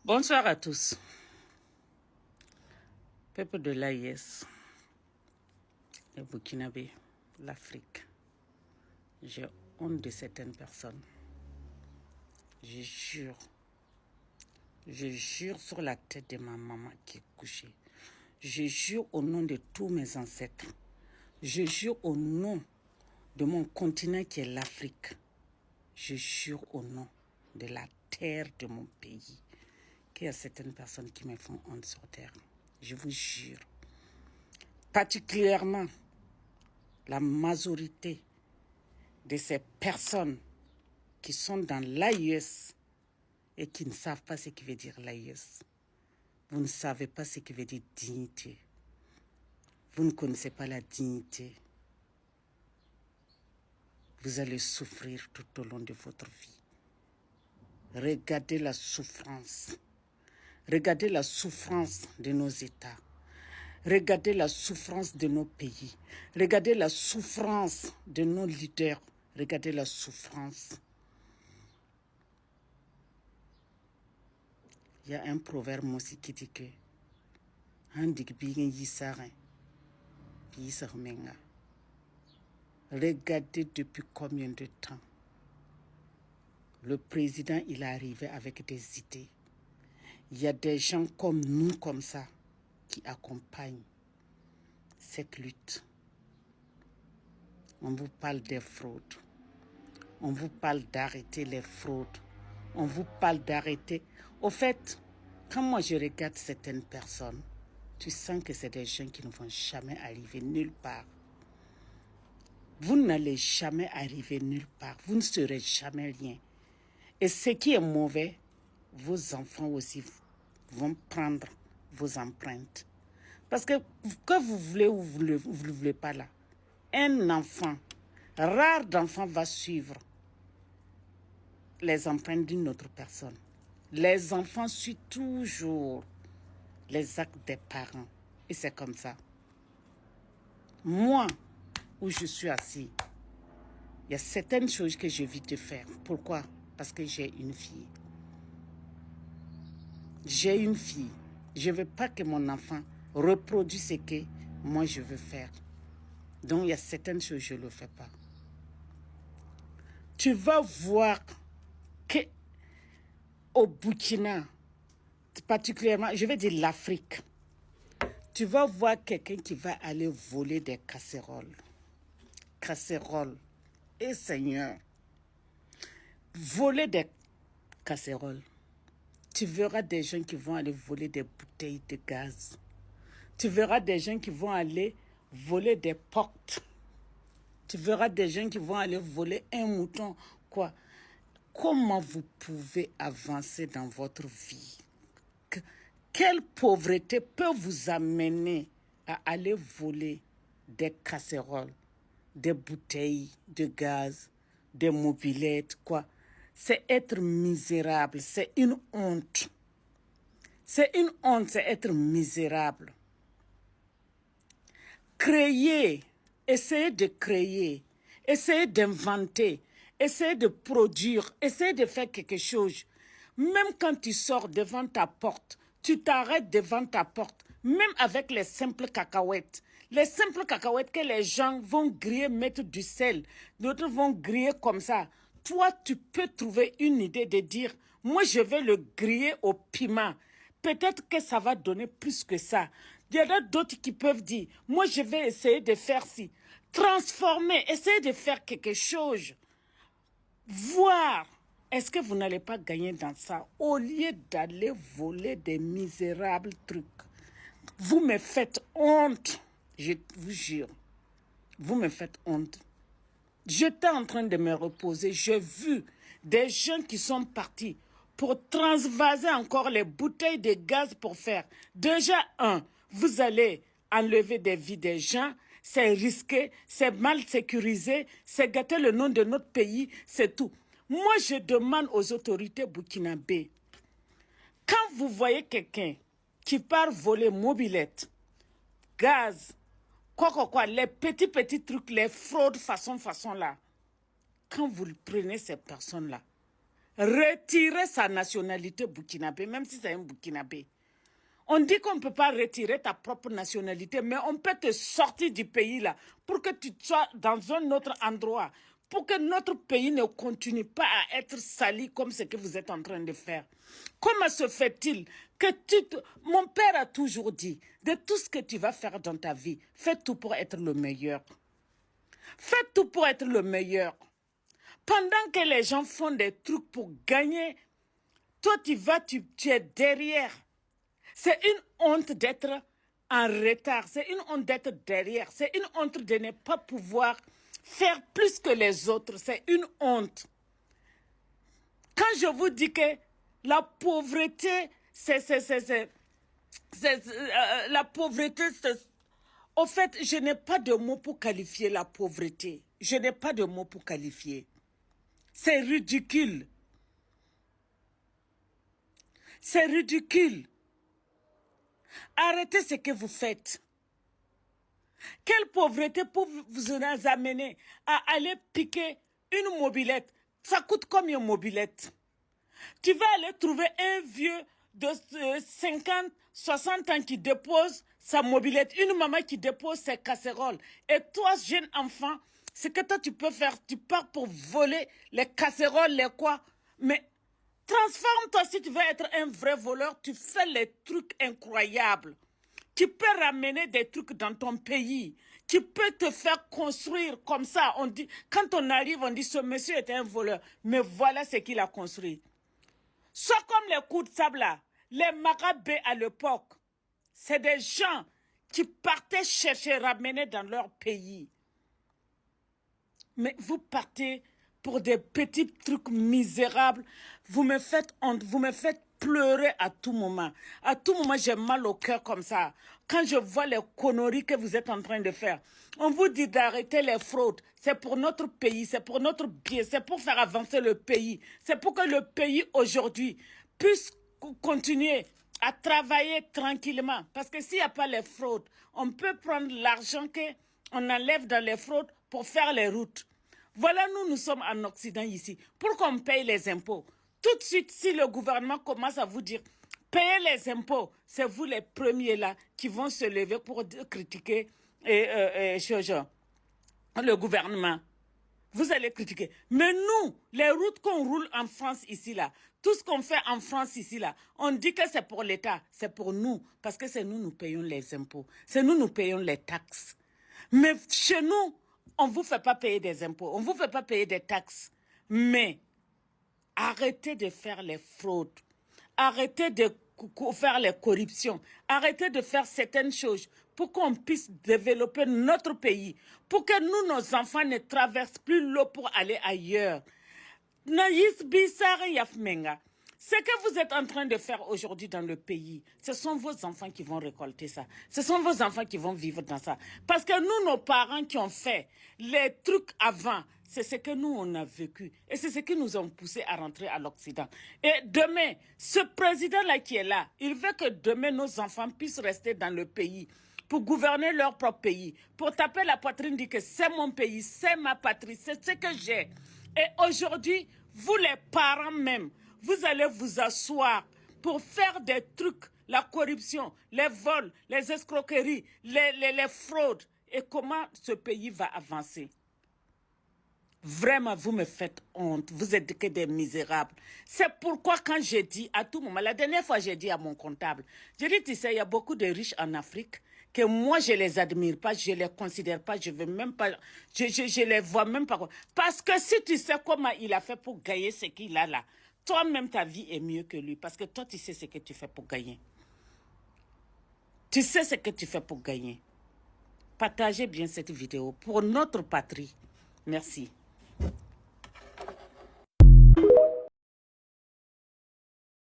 Bonsoir à tous. Peuple de l'AIS, le Burkinabé, l'Afrique. J'ai honte de certaines personnes. Je jure sur la tête de ma maman qui est couchée. Je jure au nom de tous mes ancêtres. Je jure au nom de mon continent qui est l'Afrique. Je jure au nom de la terre de mon pays qu'il y a certaines personnes qui me font honte sur terre. Je vous jure. Particulièrement la majorité de ces personnes qui sont dans l'AIS et qui ne savent pas ce que veut dire l'AIS. Vous ne savez pas ce que veut dire dignité. Vous ne connaissez pas la dignité. Vous allez souffrir tout au long de votre vie. Regardez la souffrance. Regardez la souffrance de nos États. Regardez la souffrance de nos pays. Regardez la souffrance de nos leaders. Regardez la souffrance. Il y a un proverbe aussi qui dit que regardez depuis combien de temps le président il est arrivé avec des idées. Il y a des gens comme nous, comme ça, qui accompagnent cette lutte. On vous parle des fraudes. On vous parle d'arrêter les fraudes. On vous parle d'arrêter. Au fait, quand moi je regarde certaines personnes, tu sens que c'est des gens qui ne vont jamais arriver nulle part. Vous n'allez jamais arriver nulle part. Vous ne serez jamais rien. Et ce qui est mauvais, vos enfants aussi vont prendre vos empreintes. Parce que vous voulez ou vous ne le voulez pas là, un enfant, rare d'enfant va suivre les empreintes d'une autre personne. Les enfants suivent toujours les actes des parents. Et c'est comme ça. Moi, où je suis assis, il y a certaines choses que j'évite de faire. Pourquoi? Parce que j'ai une fille. J'ai une fille. Je ne veux pas que mon enfant reproduise ce que moi je veux faire. Donc il y a certaines choses que je ne le fais pas. Tu vas voir que au Burkina, particulièrement, je vais dire l'Afrique, tu vas voir quelqu'un qui va aller voler des casseroles. Casseroles. Et Seigneur, voler des casseroles. Tu verras des gens qui vont aller voler des bouteilles de gaz. Tu verras des gens qui vont aller voler des portes. Tu verras des gens qui vont aller voler un mouton. Quoi? Comment vous pouvez avancer dans votre vie? Quelle pauvreté peut vous amener à aller voler des casseroles, des bouteilles de gaz, des mobylettes, quoi? C'est être misérable, c'est une honte. C'est une honte, c'est être misérable. Créer, essayer de créer, essayer d'inventer, essayer de produire, essayer de faire quelque chose. Même quand tu sors devant ta porte, tu t'arrêtes devant ta porte, même avec les simples cacahuètes. Les simples cacahuètes que les gens vont griller, mettre du sel, d'autres vont griller comme ça. Toi, tu peux trouver une idée de dire, moi je vais le griller au piment. Peut-être que ça va donner plus que ça. Il y en a d'autres qui peuvent dire, moi je vais essayer de faire ci. Transformer, essayer de faire quelque chose. Voir, est-ce que vous n'allez pas gagner dans ça au lieu d'aller voler des misérables trucs. Vous me faites honte, je vous jure. Vous me faites honte. J'étais en train de me reposer. J'ai vu des gens qui sont partis pour transvaser encore les bouteilles de gaz pour faire. Déjà, vous allez enlever des vies des gens. C'est risqué, c'est mal sécurisé, c'est gâter le nom de notre pays, c'est tout. Moi, je demande aux autorités burkinabées, quand vous voyez quelqu'un qui part voler mobilette, gaz, quoi, les petits trucs, les fraudes façon là. Quand vous prenez ces personnes-là, retirer sa nationalité burkinabé, même si c'est un burkinabé. On dit qu'on ne peut pas retirer ta propre nationalité, mais on peut te sortir du pays là pour que tu sois dans un autre endroit, pour que notre pays ne continue pas à être sali comme ce que vous êtes en train de faire. Comment se fait-il que Mon père a toujours dit, de tout ce que tu vas faire dans ta vie, fais tout pour être le meilleur. Fais tout pour être le meilleur. Pendant que les gens font des trucs pour gagner, toi tu es derrière. C'est une honte d'être en retard. C'est une honte d'être derrière. C'est une honte de ne pas pouvoir faire plus que les autres. C'est une honte. Quand je vous dis que la pauvreté, la pauvreté, au fait, je n'ai pas de mots pour qualifier la pauvreté. Je n'ai pas de mots pour qualifier. C'est ridicule. C'est ridicule. Arrêtez ce que vous faites. Quelle pauvreté pour vous amener à aller piquer une mobilette? Ça coûte combien une mobilette? Tu vas aller trouver un vieux de 50, 60 ans qui dépose sa mobilette, une maman qui dépose ses casseroles. Et toi, jeune enfant, ce que toi tu peux faire, tu pars pour voler les casseroles, les quoi. Mais transforme-toi si tu veux être un vrai voleur, tu fais les trucs incroyables. Tu peux ramener des trucs dans ton pays. Tu peux te faire construire comme ça. On dit, quand on arrive, on dit ce monsieur était un voleur. Mais voilà ce qu'il a construit. Soit comme les coups de sable là, les marabés à l'époque. C'est des gens qui partaient chercher, ramener dans leur pays. Mais vous partez pour des petits trucs misérables. Vous me faites honte, vous me faites pleurer à tout moment. À tout moment, j'ai mal au cœur comme ça. Quand je vois les conneries que vous êtes en train de faire. On vous dit d'arrêter les fraudes. C'est pour notre pays, c'est pour notre bien, c'est pour faire avancer le pays. C'est pour que le pays aujourd'hui puisse continuer à travailler tranquillement. Parce que s'il n'y a pas les fraudes, on peut prendre l'argent qu'on enlève dans les fraudes pour faire les routes. Voilà, nous sommes en Occident ici, pour qu'on paye les impôts. Tout de suite, si le gouvernement commence à vous dire, payez les impôts, c'est vous les premiers là qui vont se lever pour critiquer le gouvernement. Vous allez critiquer. Mais nous, les routes qu'on roule en France ici là, tout ce qu'on fait en France ici là, on dit que c'est pour l'État, c'est pour nous, parce que c'est nous payons les impôts, c'est nous payons les taxes. Mais chez nous, on ne vous fait pas payer des impôts, on ne vous fait pas payer des taxes. Mais arrêtez de faire les fraudes, arrêtez de faire les corruptions, arrêtez de faire certaines choses pour qu'on puisse développer notre pays, pour que nous, nos enfants, ne traversent plus l'eau pour aller ailleurs. Ce que vous êtes en train de faire aujourd'hui dans le pays, ce sont vos enfants qui vont récolter ça. Ce sont vos enfants qui vont vivre dans ça. Parce que nous, nos parents qui ont fait les trucs avant, c'est ce que nous, on a vécu. Et c'est ce qui nous a poussé à rentrer à l'Occident. Et demain, ce président-là qui est là, il veut que demain, nos enfants puissent rester dans le pays pour gouverner leur propre pays, pour taper la poitrine, dire que c'est mon pays, c'est ma patrie, c'est ce que j'ai. Et aujourd'hui, vous les parents même, vous allez vous asseoir pour faire des trucs, la corruption, les vols, les escroqueries, les fraudes. Et comment ce pays va avancer? Vraiment, vous me faites honte. Vous êtes que des misérables. C'est pourquoi quand j'ai dit à tout moment, la dernière fois j'ai dit à mon comptable, j'ai dit, tu sais, il y a beaucoup de riches en Afrique que moi je les admire pas, je les considère pas, je veux même pas, je les vois même pas. Parce que si tu sais comment il a fait pour gagner ce qu'il a là, toi-même ta vie est mieux que lui. Parce que toi tu sais ce que tu fais pour gagner. Tu sais ce que tu fais pour gagner. Partagez bien cette vidéo pour notre patrie. Merci.